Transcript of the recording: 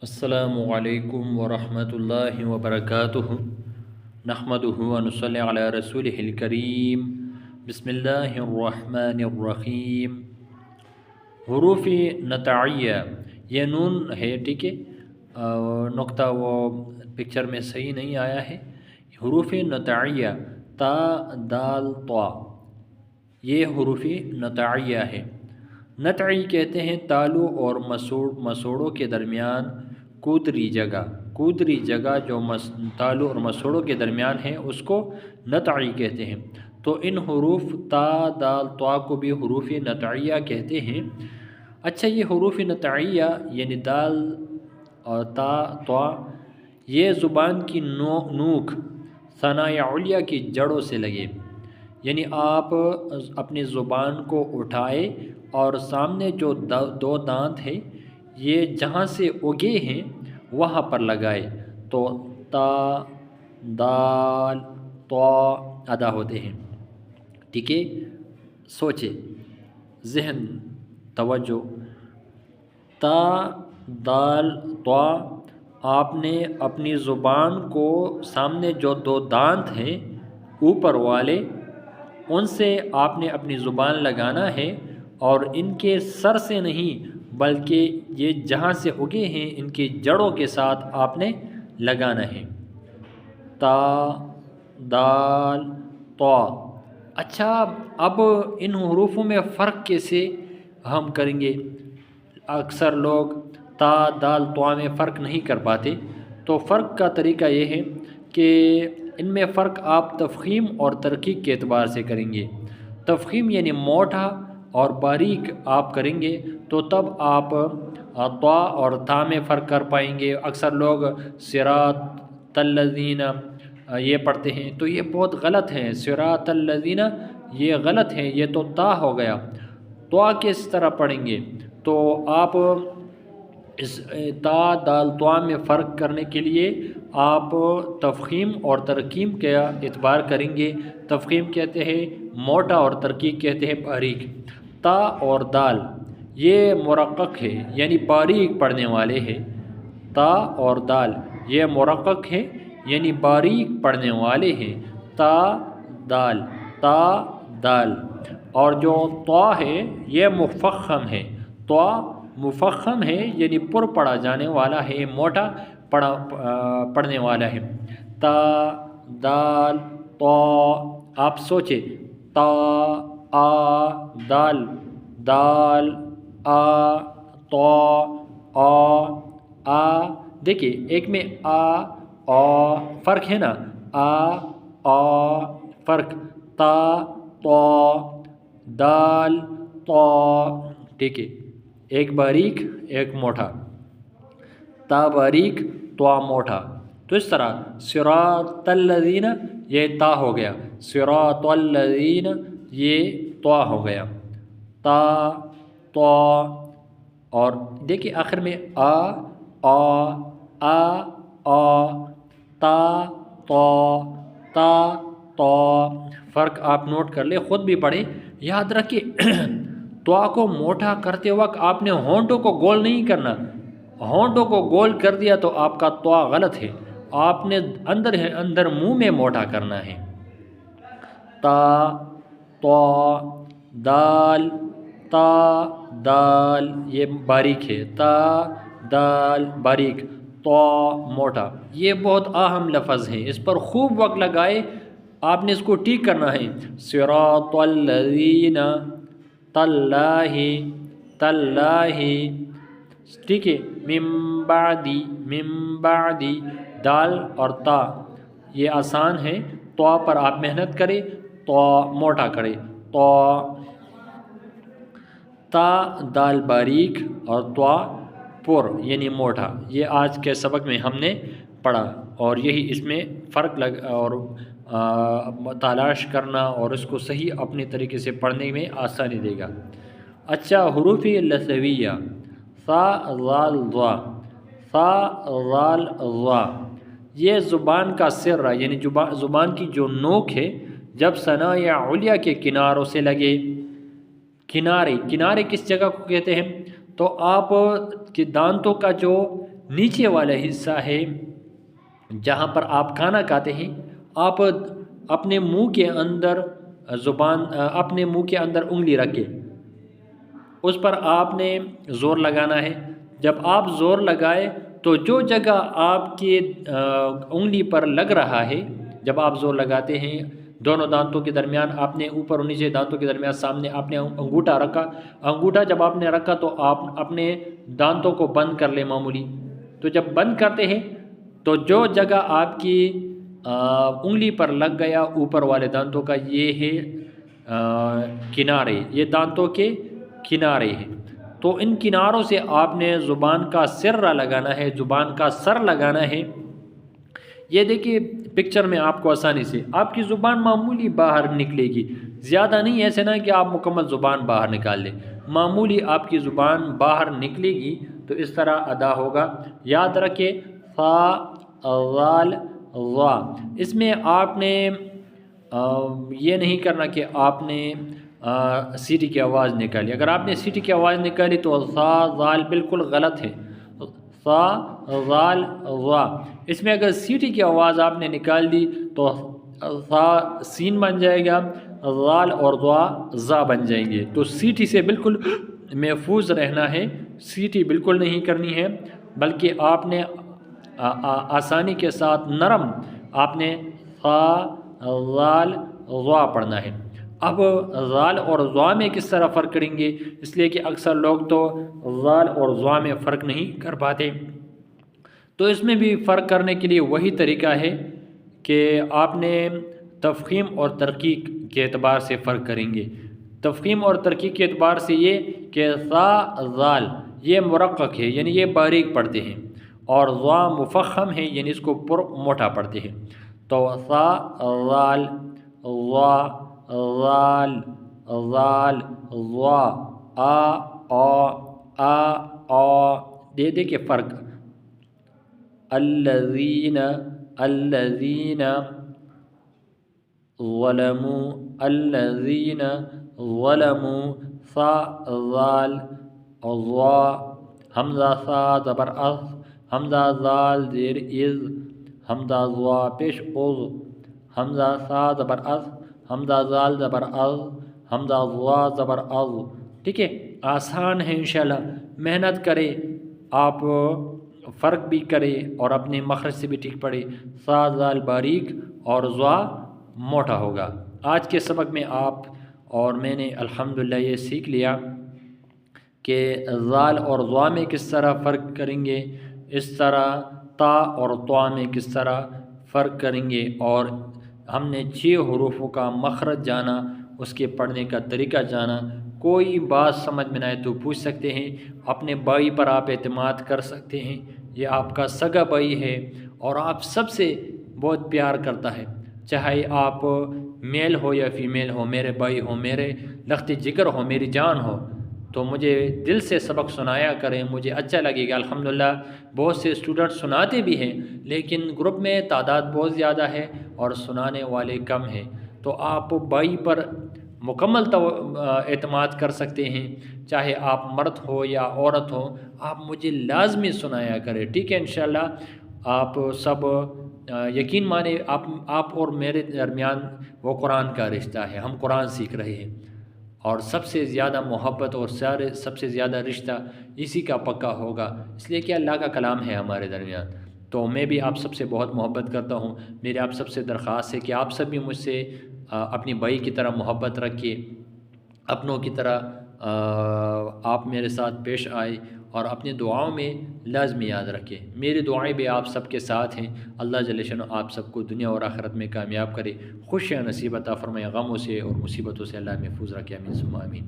السلام علیکم ورحمۃ اللہ وبرکاتہ نحمدہ ونصلی علی رسولہ الکریم بسم اللہ الرحمن الرحیم حروف نطعیہ یہ نون ہے، ٹھیک ہے، نقطہ وہ پکچر میں صحیح نہیں آیا ہے۔ حروف نطعیہ تا دال طا، یہ حروف نطعیہ ہے۔ نطعی کہتے ہیں تالو اور مسوڑوں کے درمیان کودری جگہ جو تالو اور مسوڑوں کے درمیان ہے اس کو نطعی کہتے ہیں۔ تو ان حروف تا دال طا کو بھی حروف نطعیہ کہتے ہیں۔ اچھا، یہ حروف نطعیہ یعنی دال اور تا طا یہ زبان کی نوک ثناء علیہ کی جڑوں سے لگے، یعنی آپ اپنی زبان کو اٹھائے اور سامنے جو دو دانت ہیں یہ جہاں سے اگے ہیں وہاں پر لگائے تو تا دال طا ادا ہوتے ہیں، ٹھیک ہے۔ سوچے، ذہن توجہ، تا دال طا، آپ نے اپنی زبان کو سامنے جو دو دانت ہیں اوپر والے ان سے آپ نے اپنی زبان لگانا ہے، اور ان کے سر سے نہیں بلکہ یہ جہاں سے اگے ہیں ان کی جڑوں کے ساتھ آپ نے لگانا ہے۔ تا دال طا۔ اچھا، اب ان حروفوں میں فرق کیسے ہم کریں گے؟ اکثر لوگ تا دال طا میں فرق نہیں کر پاتے، تو فرق کا طریقہ یہ ہے کہ ان میں فرق آپ تفخیم اور ترقیق کے اعتبار سے کریں گے۔ تفخیم یعنی موٹا اور باریک آپ کریں گے تو تب آپ طا اور تا میں فرق کر پائیں گے۔ اکثر لوگ صراط الذین یہ پڑھتے ہیں تو یہ بہت غلط ہے، صراط الذین یہ غلط ہے، یہ تو تا ہو گیا۔ طا کس طرح پڑھیں گے؟ تو آپ اس تا دال طا میں فرق کرنے کے لیے آپ تفخیم اور ترقیم کا اعتبار کریں گے۔ تفخیم کہتے ہیں موٹا اور ترقیق کہتے ہیں باریک۔ تا اور دال یہ مرقق ہے، یعنی باریک پڑھنے والے ہیں۔ تا اور دال یہ مرقق ہے یعنی باریک پڑھنے والے ہیں۔ تا دال، تا دال۔ اور جو طا ہے یہ مفخم ہے۔ طا مفخم ہے یعنی پر پڑھا جانے والا ہے، موٹا پڑھنے والا ہے۔ تا دال طا، آپ سوچے، تا آ دال، دال آ طا آ دیکھیے ایک میں آ فرق ہے نا، آ فرق، تا طا دال طا، ٹھیک ہے، ایک باریک ایک موٹا، تا باریک طا موٹا۔ تو اس طرح صراط الذین یہ تا ہو گیا، صراط الذین یہ طا ہو گیا، تا طا۔ اور دیکھیے آخر میں آ تا طا، فرق آپ نوٹ کر لیں، خود بھی پڑھیں، یاد رکھیں طا کو موٹا کرتے وقت آپ نے ہونٹوں کو گول نہیں کرنا۔ ہونٹوں کو گول کر دیا تو آپ کا طا غلط ہے، آپ نے اندر منہ میں موٹا کرنا ہے۔ تا طا دال، تا دال یہ باریک ہے، تا دال باریک، طا موٹا۔ یہ بہت اہم لفظ ہے، اس پر خوب وقت لگائے، آپ نے اس کو ٹھیک کرنا ہے۔ صراط الذین، تاللہ، تاللہ، ٹھیک ہے، من بعدی، دال اور تا یہ آسان ہے، طا پر آپ محنت کریں، طا موٹا کریں، طا۔ تا دال باریک اور طا پر یعنی موٹا، یہ آج کے سبق میں ہم نے پڑھا، اور یہی اس میں فرق اور تلاش کرنا اور اس کو صحیح اپنے طریقے سے پڑھنے میں آسانی دے گا۔ اچھا، حروف لثویہ، ثا ذال ظا، ثا ذال ظا، یہ زبان کا سر ہے، یعنی زبان کی جو نوک ہے جب ثناء علیہ کے کناروں سے لگے۔ کنارے کس جگہ کو کہتے ہیں؟ تو آپ کے دانتوں کا جو نیچے والا حصہ ہے جہاں پر آپ کھانا کھاتے ہیں، آپ اپنے منہ کے اندر اپنے منہ کے اندر انگلی رکھے، اس پر آپ نے زور لگانا ہے۔ جب آپ زور لگائے تو جو جگہ آپ کے انگلی پر لگ رہا ہے، جب آپ زور لگاتے ہیں دونوں دانتوں کے درمیان، آپ نے اوپر اور نیچے دانتوں کے درمیان سامنے آپ نے انگوٹھا رکھا، انگوٹھا جب آپ نے رکھا تو آپ اپنے دانتوں کو بند کر لیں معمولی۔ تو جب بند کرتے ہیں تو جو جگہ آپ کی انگلی پر لگ گیا اوپر والے دانتوں کا، یہ ہے کنارے، یہ دانتوں کے کنارے ہیں۔ تو ان کناروں سے آپ نے زبان کا سر لگانا ہے، زبان کا سر لگانا ہے۔ یہ دیکھیے پکچر میں آپ کو آسانی سے آپ کی زبان معمولی باہر نکلے گی، زیادہ نہیں، ایسے نہ کہ آپ مکمل زبان باہر نکال لیں، معمولی آپ کی زبان باہر نکلے گی تو اس طرح ادا ہوگا۔ یاد رکھیں فا ذال ظا، اس میں آپ نے یہ نہیں کرنا کہ آپ نے سیٹی کی آواز نکالی، اگر آپ نے سیٹی کی آواز نکالی تو ذا ذال بالکل غلط ہے، ذا ذال ظا۔ اس میں اگر سیٹی کی آواز آپ نے نکال دی تو ذا سین بن جائے گا، ذال اور ذا ذا بن جائیں گے۔ تو سیٹی سے بالکل محفوظ رہنا ہے، سیٹی بالکل نہیں کرنی ہے، بلکہ آپ نے آسانی کے ساتھ نرم آپ نے ذا ذال ذا پڑھنا ہے۔ اب ذال اور ذا میں کس طرح فرق کریں گے، اس لیے کہ اکثر لوگ تو ذال اور ذا میں فرق نہیں کر پاتے، تو اس میں بھی فرق کرنے کے لیے وہی طریقہ ہے کہ آپ نے تفخیم اور ترقیق کے اعتبار سے فرق کریں گے۔ تفخیم اور ترقیق کے اعتبار سے یہ کہ ذا ذال یہ مرقق ہے، یعنی یہ باریک پڑھتے ہیں، اور ذا مفخم ہے، یعنی اس کو پر موٹا پڑھتے ہیں۔ تو ذا ذال ذا ذال ذال ذا آ دیکھیں فرق۔ الذین ظلموا الذین ظلموا ثا ذال ظا، حمزہ سا زبر اذ، حمزہ ذال زیر از، حمزہ ذا پیش عز، حمزہ سا زبر اذ، حمزہ ذال زبر از، حمزہ ذا زبر از۔ ٹھیک ہے، آسان ہے، انشاءاللہ محنت کرے، آپ فرق بھی کرے اور اپنے مخرج سے بھی ٹھیک پڑھے۔ سا ذال باریک اور ذا موٹا ہوگا۔ آج کے سبق میں آپ اور میں نے الحمدللہ یہ سیکھ لیا کہ ذال اور ذا میں کس طرح فرق کریں گے، اس طرح تا اور طا میں کس طرح فرق کریں گے، اور ہم نے 6 حروفوں کا مخرج جانا، اس کے پڑھنے کا طریقہ جانا۔ کوئی بات سمجھ میں نہ آئے تو پوچھ سکتے ہیں، اپنے بھائی پر آپ اعتماد کر سکتے ہیں، یہ آپ کا سگا بھائی ہے اور آپ سب سے بہت پیار کرتا ہے، چاہے آپ میل ہو یا فیمیل ہو، میرے بھائی ہو، میرے لخت جگر ہو، میری جان ہو، تو مجھے دل سے سبق سنایا کریں، مجھے اچھا لگے گا۔ الحمدللہ بہت سے اسٹوڈنٹ سناتے بھی ہیں، لیکن گروپ میں تعداد بہت زیادہ ہے اور سنانے والے کم ہیں، تو آپ بھائی پر مکمل اعتماد کر سکتے ہیں، چاہے آپ مرد ہو یا عورت ہو، آپ مجھے لازمی سنایا کریں، ٹھیک ہے؟ انشاءاللہ آپ سب یقین مانیں، آپ اور میرے درمیان وہ قرآن کا رشتہ ہے، ہم قرآن سیکھ رہے ہیں، اور سب سے زیادہ محبت اور سب سے زیادہ رشتہ اسی کا پکا ہوگا، اس لیے کہ اللہ کا کلام ہے ہمارے درمیان۔ تو میں بھی آپ سب سے بہت محبت کرتا ہوں، میرے آپ سب سے درخواست ہے کہ آپ سب بھی مجھ سے اپنی بھائی کی طرح محبت رکھیے، اپنوں کی طرح آپ میرے ساتھ پیش آئے، اور اپنی دعاؤں میں لازمی یاد رکھیں۔ میری دعائیں بھی آپ سب کے ساتھ ہیں، اللہ جل شانہ آپ سب کو دنیا اور آخرت میں کامیاب کرے، خوشیاں نصیب عطا فرمائے، غموں سے اور مصیبتوں سے اللہ محفوظ رکھے، آمین ثم آمین۔